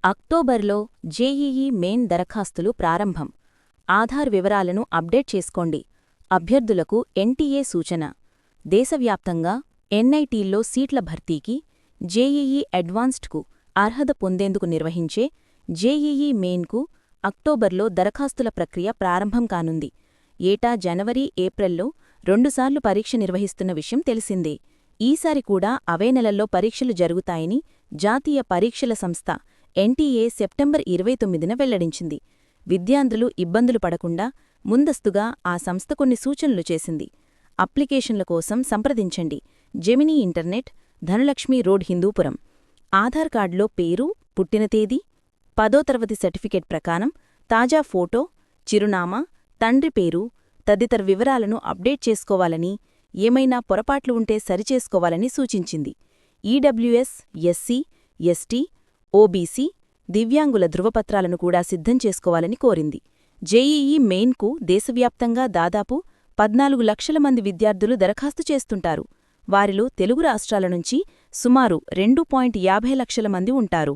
అక్టోబర్లో JEE main దరఖాస్తులు ప్రారంభం. ఆధార్ వివరాలను అప్డేట్ చేసుకోండి. అభ్యర్థులకు ఎన్టీఏ సూచన. దేశవ్యాప్తంగా ఎన్ఐటీల్లో సీట్ల భర్తీకి జేఈఈ అడ్వాన్స్డ్కు అర్హత పొందేందుకు నిర్వహించే జేఈఈ మెయిన్కు అక్టోబర్లో దరఖాస్తుల ప్రక్రియ ప్రారంభం కానుంది. ఏటా జనవరి, ఏప్రిల్లో రెండుసార్లు పరీక్ష నిర్వహిస్తున్న విషయం తెలిసిందే. ఈసారి కూడా అవే నెలల్లో పరీక్షలు జరుగుతాయని జాతీయ పరీక్షల సంస్థ ఎన్టీఏ సెప్టెంబర్ 29న వెల్లడించింది. విద్యార్థులు ఇబ్బందులు పడకుండా ముందస్తుగా ఆ సంస్థ కొన్ని సూచనలు చేసింది. అప్లికేషన్ల కోసం సంప్రదించండి. Gemini internet, Dhanalakshmi road, Hindupuram. Aadhaar కార్డులో పేరు, పుట్టిన తేదీ, 10వ తరగతి సర్టిఫికేట్ ప్రకారం తాజా ఫోటో, చిరునామా, తండ్రి పేరు తదితర వివరాలను అప్డేట్ చేసుకోవాలని, ఏమైనా పొరపాట్లు ఉంటే సరిచేసుకోవాలని సూచించింది. ఈడబ్ల్యూఎస్, ఎస్సీ, ఎస్టీ, ఓబీసీ, దివ్యాంగుల ధృవపత్రాలను కూడా సిద్ధం చేసుకోవాలని కోరింది. జేఈఈ మెయిన్కు దేశవ్యాప్తంగా దాదాపు 14 లక్షల మంది విద్యార్థులు దరఖాస్తు చేస్తుంటారు. వారిలో తెలుగు రాష్ట్రాల నుంచి సుమారు 2.50 లక్షల మంది ఉంటారు.